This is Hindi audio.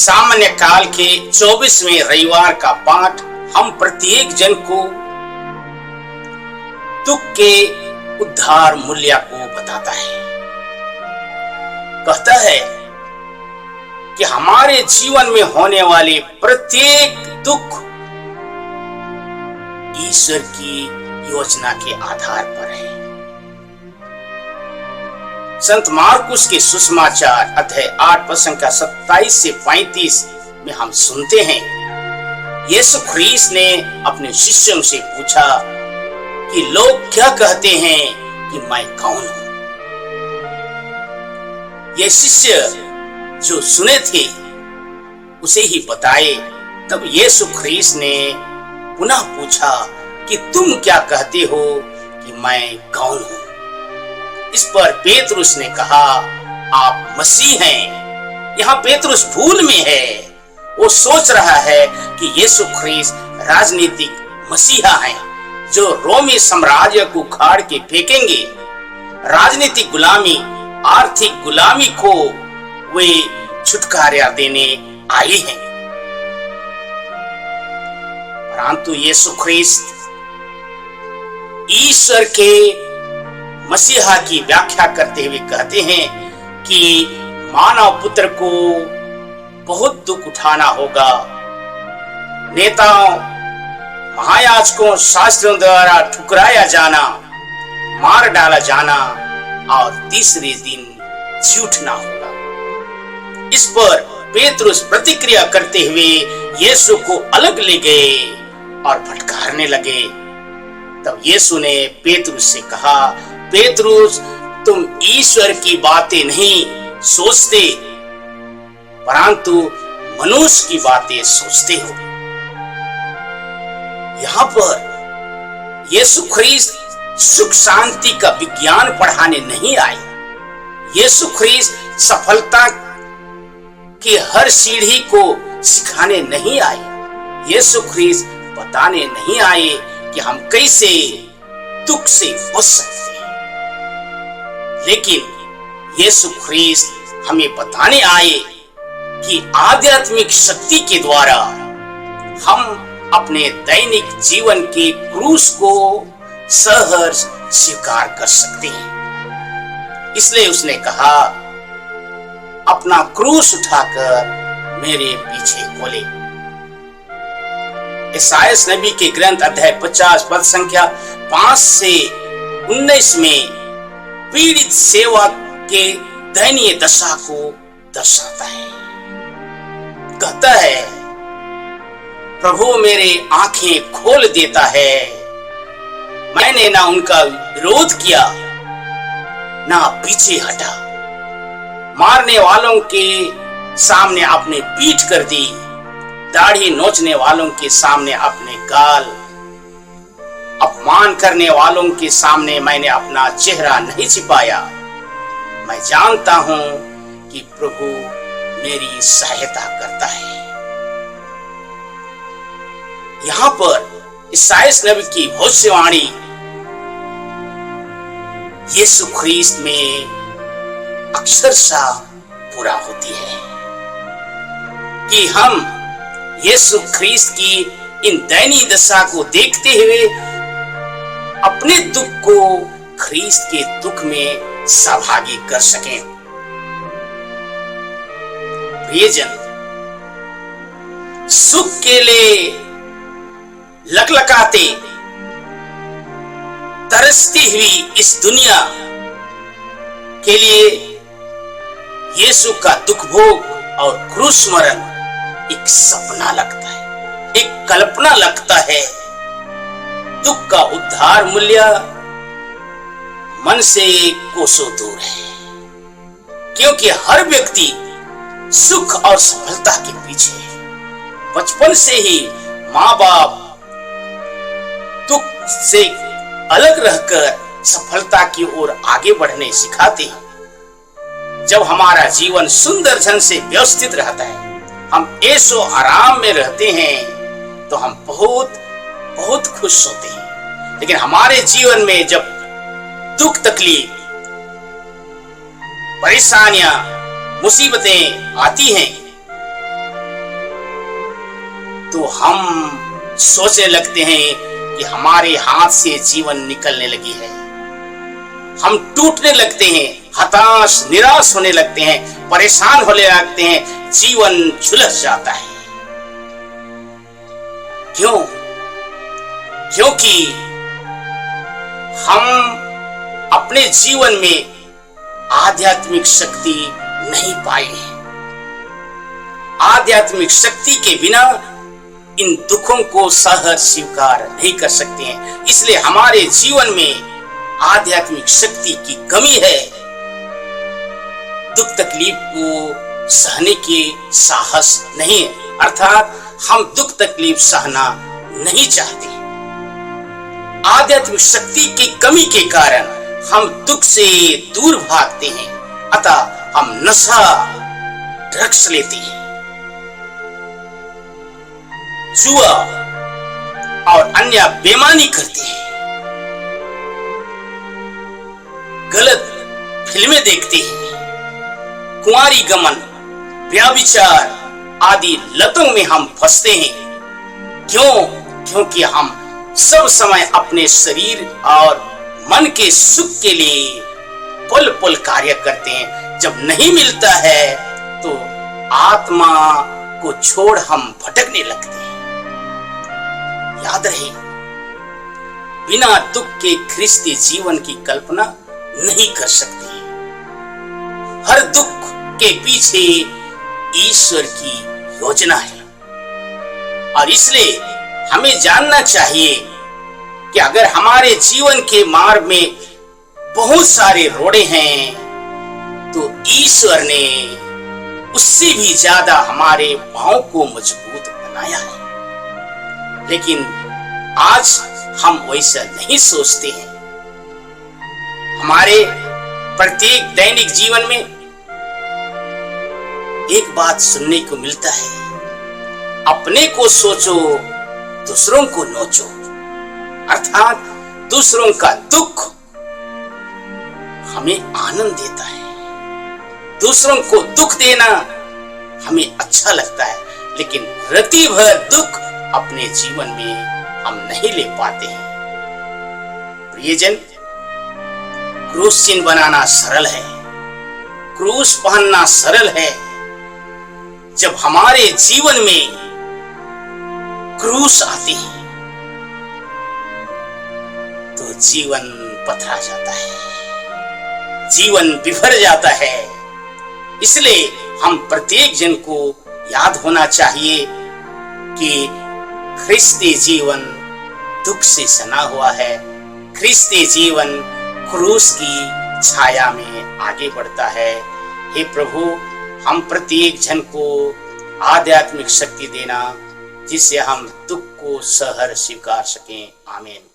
सामान्य काल के 24वें रविवार का पाठ हम प्रत्येक जन को दुख के उद्धार मूल्य को बताता है। कहता है कि हमारे जीवन में होने वाले प्रत्येक दुख ईश्वर की योजना के आधार पर है। संत मार्कुस के सुसमाचार अध्याय 8 पद संख्या 27 से 35 में हम सुनते हैं, यीशु ख्रीस्त ने अपने शिष्यों से पूछा कि लोग क्या कहते हैं कि मैं कौन हूं। ये शिष्य जो सुने थे उसे ही बताए। तब यीशु ख्रीस्त ने पुनः पूछा कि तुम क्या कहते हो कि मैं कौन हूं। इस पर पेतरुस ने कहा, आप मसीह हैं। यहाँ पेतरुस भूल में है। वो सोच रहा है कि यीशु ख्रीस्त राजनीतिक मसीहा हैं जो रोमी साम्राज्य को उखाड़ के फेंकेंगे। राजनीतिक गुलामी, आर्थिक गुलामी को वे छुटकारा देने आए हैं। परंतु यीशु ख्रीस्त ईश्वर के मसीहा की व्याख्या करते हुए कहते हैं कि मानव पुत्र को बहुत दुख उठाना होगा, नेताओं, महायाजकों, शास्त्रों द्वारा ठुकराया जाना, मार डाला जाना और तीसरे दिन जी उठना होगा। इस पर पेतरुस प्रतिक्रिया करते हुए यीशु को अलग ले गए और फटकारने लगे। तब यीशु ने पेतरुस से कहा, पेतरुस, तुम ईश्वर की बातें नहीं सोचते परंतु मनुष्य की बातें सोचते हो। यहाँ पर यीशु ख्रीस्त सुख शांति का विज्ञान पढ़ाने नहीं आए। यीशु ख्रीस्त सफलता की हर सीढ़ी को सिखाने नहीं आए। यीशु ख्रीस्त बताने नहीं आए कि हम कैसे दुख से बच सकते हैं, लेकिन यीशु ख्रीस्त हमें बताने आए कि आध्यात्मिक शक्ति के द्वारा हम अपने दैनिक जीवन के क्रूस को सहर्ष स्वीकार कर सकते हैं। इसलिए उसने कहा, अपना क्रूस उठाकर मेरे पीछे बोले। यशायाह नबी के ग्रंथ अध्याय 50 पद संख्या 5 से 19 में पीड़ित सेवक के दयनीय दशा को दर्शाता है। कहता है, प्रभु मेरे आंखें खोल देता है। मैंने ना उनका विरोध किया ना पीछे हटा। मारने वालों के सामने अपने पीठ कर दी, दाढ़ी नोचने वालों के सामने अपने गाल, अपमान करने वालों के सामने मैंने अपना चेहरा नहीं छिपाया। मैं जानता हूं कि प्रभु मेरी सहायता करता है। यहाँ पर यशायाह नबी की भविष्यवाणी यीशु ख्रीस्त में अक्षरशः पूरा होती है कि हम यीशु ख्रीस्त की इन दयनीय दशा को देखते हुए अपने दुख को ख्रीस्त के दुख में सहभागी कर सकें। प्रियजन, सुख के लिए लकलकाते तरसती हुई इस दुनिया के लिए यीशु का दुख भोग और क्रूस मरण एक सपना लगता है, एक कल्पना लगता है। दुख का उद्धार मूल्य मन से कोसों दूर है, क्योंकि हर व्यक्ति सुख और सफलता के पीछे है। बचपन से ही माँ बाप दुख से अलग रहकर सफलता की ओर आगे बढ़ने सिखाते हैं। जब हमारा जीवन सुंदर ढंग से व्यवस्थित रहता है, हम ऐशो आराम में रहते हैं, तो हम बहुत बहुत खुश होते हैं। लेकिन हमारे जीवन में जब दुख, तकलीफ, परेशानियां, मुसीबतें आती हैं, तो हम सोचने लगते हैं कि हमारे हाथ से जीवन निकलने लगी है। हम टूटने लगते हैं, हताश निराश होने लगते हैं, परेशान होने लगते हैं, जीवन झुलस जाता है। क्यों? क्योंकि हम अपने जीवन में आध्यात्मिक शक्ति नहीं पाए हैं। आध्यात्मिक शक्ति के बिना इन दुखों को सहज स्वीकार नहीं कर सकते हैं। इसलिए हमारे जीवन में आध्यात्मिक शक्ति की कमी है। दुख तकलीफ को सहने के साहस नहीं है, अर्थात हम दुख तकलीफ सहना नहीं चाहते। आध्यात्मिक शक्ति की कमी के कारण हम दुख से दूर भागते हैं, अतः हम नशा ड्रग्स लेते हैं, जुआ और अन्य बेईमानी करते हैं, गलत फिल्में देखते हैं, कुंवारी गमन, व्यभिचार आदि लतों में हम फंसते हैं। क्यों? क्योंकि हम सब समय अपने शरीर और मन के सुख के लिए पल पल कार्य करते हैं। जब नहीं मिलता है तो आत्मा को छोड़ हम भटकने लगते हैं। याद रहे, बिना दुख के ख्रिस्ती जीवन की कल्पना नहीं कर सकते। हर दुख के पीछे ईश्वर की योजना है और इसलिए हमें जानना चाहिए कि अगर हमारे जीवन के मार्ग में बहुत सारे रोड़े हैं तो ईश्वर ने उससे भी ज्यादा हमारे पांव को मजबूत बनाया है। लेकिन आज हम वैसा नहीं सोचते हैं। हमारे प्रत्येक दैनिक जीवन में एक बात सुनने को मिलता है, अपने को सोचो दूसरों को नोचो, अर्थात दूसरों का दुख हमें आनंद देता है। दूसरों को दुख देना हमें अच्छा लगता है, लेकिन रति भर दुख अपने जीवन में हम नहीं ले पाते हैं। प्रियजन, क्रूस चिन्ह बनाना सरल है, क्रूस पहनना सरल है। जब हमारे जीवन में क्रूस आती है तो जीवन पथरा जाता है, जीवन बिखर जाता है। इसलिए हम प्रत्येक जन को याद होना चाहिए कि ख्रिस्ती जीवन दुख से सना हुआ है। ख्रिस्ती जीवन क्रूस की छाया में आगे बढ़ता है। हे प्रभु, हम प्रत्येक जन को आध्यात्मिक शक्ति देना जिससे हम दुख को सहर स्वीकार सकें। आमीन।